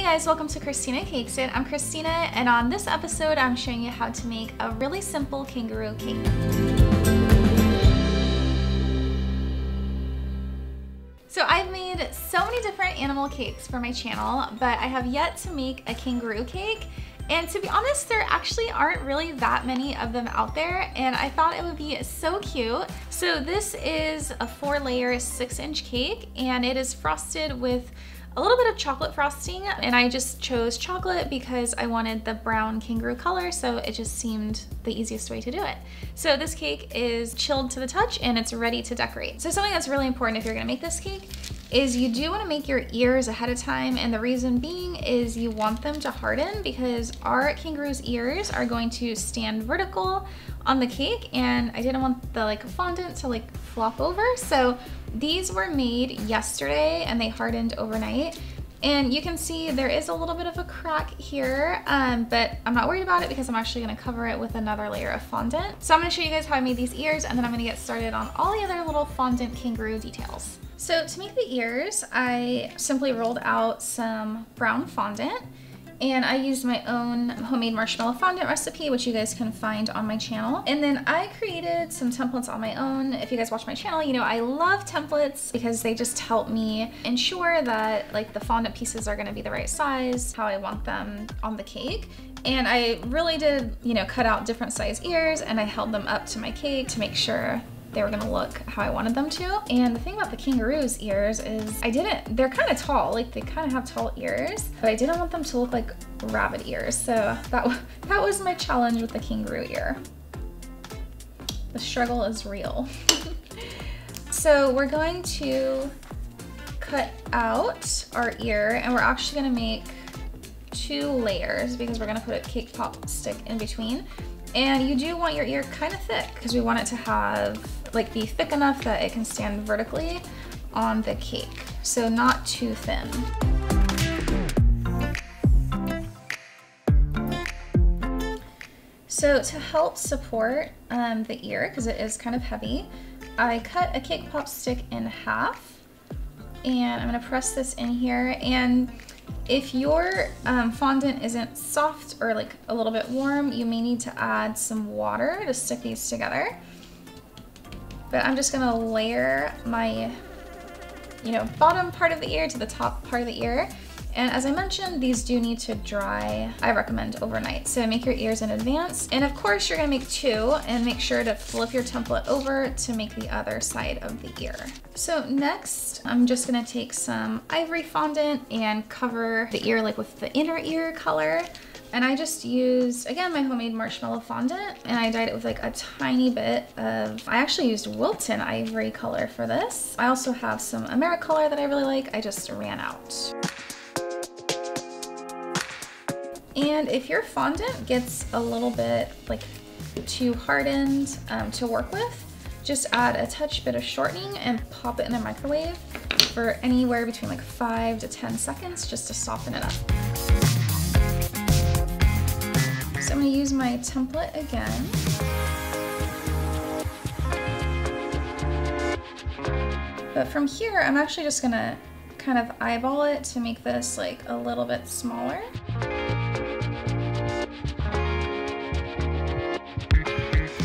Hey guys, welcome to Christina Cakes It. I'm Christina, and on this episode I'm showing you how to make a really simple kangaroo cake. So I've made so many different animal cakes for my channel, but I have yet to make a kangaroo cake. And to be honest, there actually aren't really that many of them out there, and I thought it would be so cute. So this is a 4-layer 6-inch cake, and it is frosted with a little bit of chocolate frosting, and I just chose chocolate because I wanted the brown kangaroo color, so it just seemed the easiest way to do it. So this cake is chilled to the touch and it's ready to decorate. So something that's really important if you're gonna make this cake is you do want to make your ears ahead of time, and the reason being is you want them to harden because our kangaroo's ears are going to stand vertical on the cake, and I didn't want the fondant to flop over. So these were made yesterday and they hardened overnight. And you can see there is a little bit of a crack here, but I'm not worried about it because I'm actually gonna cover it with another layer of fondant. So I'm gonna show you guys how I made these ears, and then I'm gonna get started on all the other little fondant kangaroo details. So to make the ears, I simply rolled out some brown fondant, and I used my own homemade marshmallow fondant recipe, which you guys can find on my channel. And then I created some templates on my own. If you guys watch my channel, you know I love templates because they just help me ensure that the fondant pieces are gonna be the right size, how I want them on the cake. And I really did, cut out different size ears, and I held them up to my cake to make sure they were gonna look how I wanted them to. And the thing about the kangaroo's ears is they're kind of tall, they kind of have tall ears, but I didn't want them to look like rabbit ears. So that was my challenge with the kangaroo ear. The struggle is real. So we're going to cut out our ear, and we're actually gonna make 2 layers because we're gonna put a cake pop stick in between. And you do want your ear kind of thick because we want it to have, be thick enough that it can stand vertically on the cake. So not too thin. So to help support the ear, because it is kind of heavy, I cut a cake pop stick in half, and I'm gonna press this in here. And if your fondant isn't soft or a little bit warm, you may need to add some water to stick these together. But I'm just gonna layer my, bottom part of the ear to the top part of the ear. And as I mentioned, these do need to dry, I recommend overnight. So make your ears in advance. And of course, you're gonna make 2, and make sure to flip your template over to make the other side of the ear. So next, I'm just gonna take some ivory fondant and cover the ear with the inner ear color. And I just used, again, my homemade marshmallow fondant, and I dyed it with a tiny bit of, I actually used Wilton ivory color for this. I also have some Americolor that I really like. I just ran out. And if your fondant gets a little bit too hardened to work with, just add a touch bit of shortening and pop it in the microwave for anywhere between 5 to 10 seconds just to soften it up. So I'm gonna use my template again. But from here, I'm actually just gonna kind of eyeball it to make this a little bit smaller.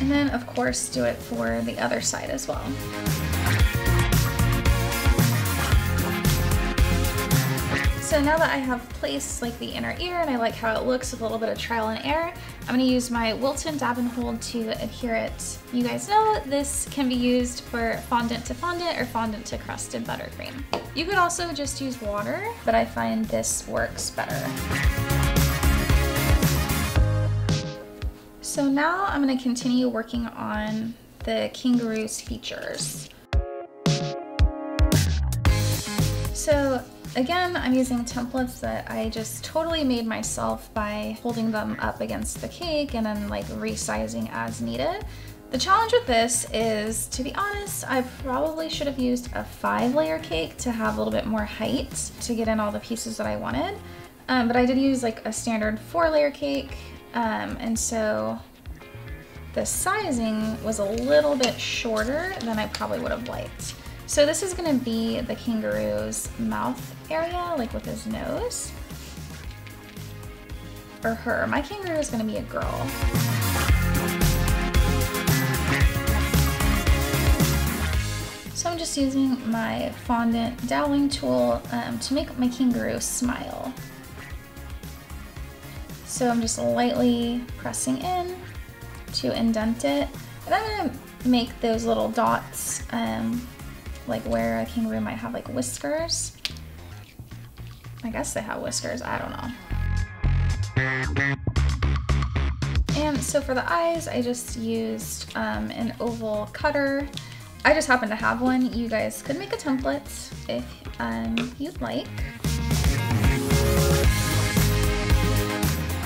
And then of course do it for the other side as well. So now that I have placed the inner ear and I like how it looks with a little bit of trial and error, I'm gonna use my Wilton dab and hold to adhere it. You guys know this can be used for fondant to fondant or fondant to crusted buttercream. You could also just use water, but I find this works better. So now I'm gonna continue working on the kangaroo's features. So again, I'm using templates that I just totally made myself by holding them up against the cake and then resizing as needed. The challenge with this is, to be honest, I probably should have used a 5-layer cake to have a little bit more height to get in all the pieces that I wanted. But I did use a standard 4-layer cake, and so the sizing was a little bit shorter than I probably would have liked. So this is gonna be the kangaroo's mouth area, with his nose. or her. My kangaroo is gonna be a girl. So I'm just using my fondant doweling tool to make my kangaroo smile. So I'm just lightly pressing in to indent it. And I'm gonna make those little dots like where a kangaroo might have like whiskers. I guess they have whiskers, I don't know. And so for the eyes, I just used an oval cutter. I just happen to have one. You guys could make a template if you'd like.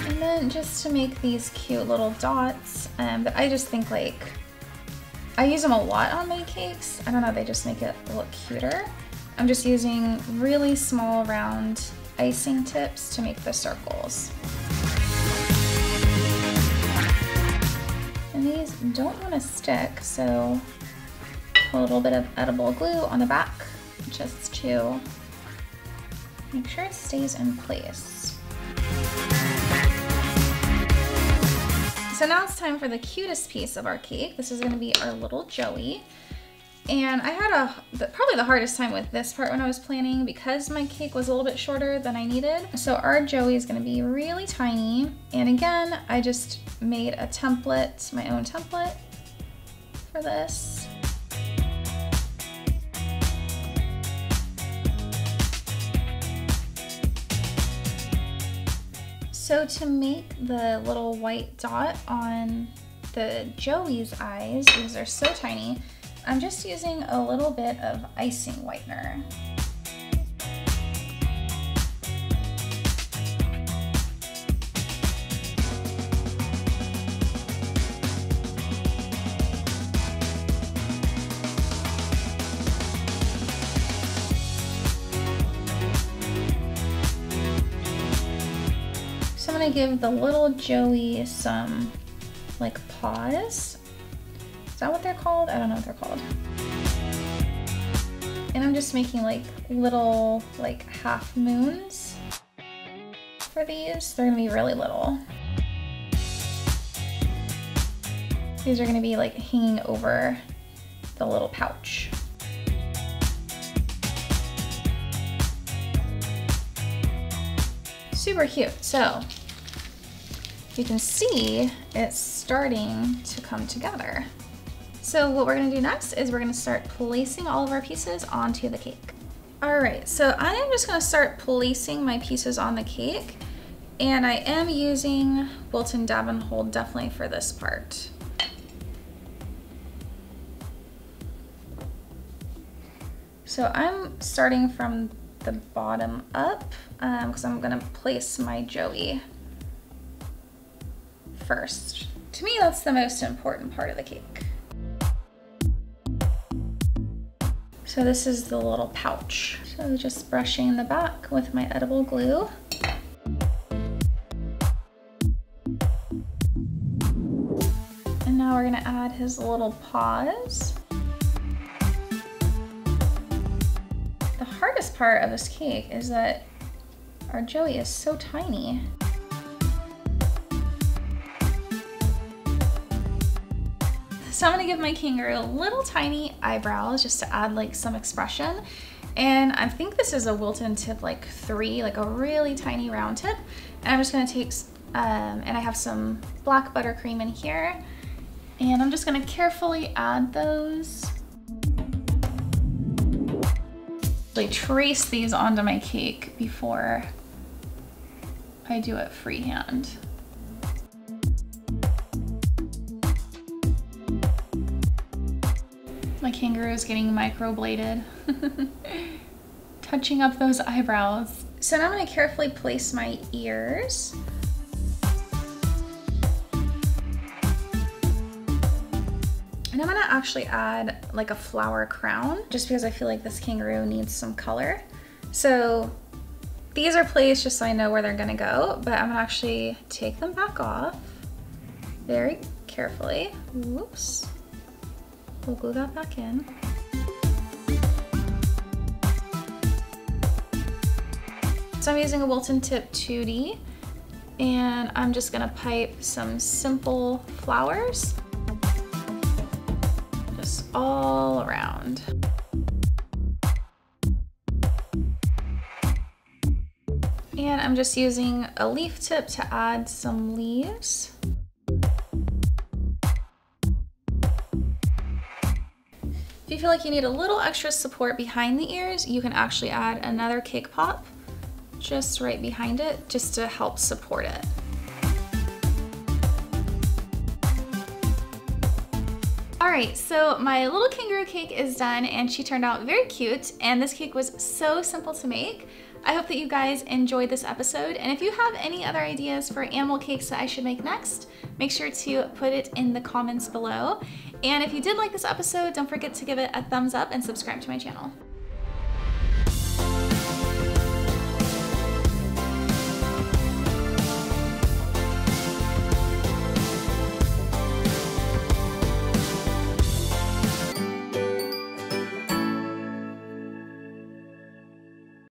And then just to make these cute little dots, but I just think like, I use them a lot on my cakes. I don't know, they just make it look cuter. I'm just using really small round icing tips to make the circles. And these don't want to stick, so a little bit of edible glue on the back just to make sure it stays in place. So now it's time for the cutest piece of our cake. This is going to be our little Joey. And I had probably the hardest time with this part when I was planning because my cake was a little bit shorter than I needed. So our Joey is going to be really tiny. And again, I just made a template, my own template for this. So to make the little white dot on the Joey's eyes, these are so tiny, I'm just using a little bit of icing whitener. So I'm gonna give the little Joey some like paws. Is that what they're called? I don't know what they're called. And I'm just making like little like half moons for these. They're gonna be really little. These are gonna be like hanging over the little pouch. Super cute. So you can see it's starting to come together. So what we're gonna do next is we're gonna start placing all of our pieces onto the cake. All right, so I am just gonna start placing my pieces on the cake, and I am using Wilton Dab and Hold definitely for this part. So I'm starting from the bottom up because I'm gonna place my Joey first. To me, that's the most important part of the cake. So this is the little pouch. So just brushing the back with my edible glue. And now we're gonna add his little paws. The hardest part of this cake is that our Joey is so tiny. So I'm gonna give my kangaroo little tiny eyebrows just to add like some expression. And I think this is a Wilton tip like 3, like a really tiny round tip. And I'm just gonna take, and I have some black buttercream in here. And I'm just gonna carefully add those. I trace these onto my cake before I do it freehand. My kangaroo is getting microbladed. Touching up those eyebrows. So now I'm gonna carefully place my ears. And I'm gonna actually add like a flower crown just because I feel like this kangaroo needs some color. So these are placed just so I know where they're gonna go, but I'm gonna actually take them back off very carefully. Whoops. We'll glue that back in. So I'm using a Wilton Tip 2D, And I'm just gonna pipe some simple flowers just all around. And I'm just using a leaf tip to add some leaves. If you feel like you need a little extra support behind the ears, you can actually add another cake pop just right behind it, just to help support it. All right, so my little kangaroo cake is done and she turned out very cute, and this cake was so simple to make. I hope that you guys enjoyed this episode, and if you have any other ideas for animal cakes that I should make next, make sure to put it in the comments below. And if you did like this episode, don't forget to give it a thumbs up and subscribe to my channel.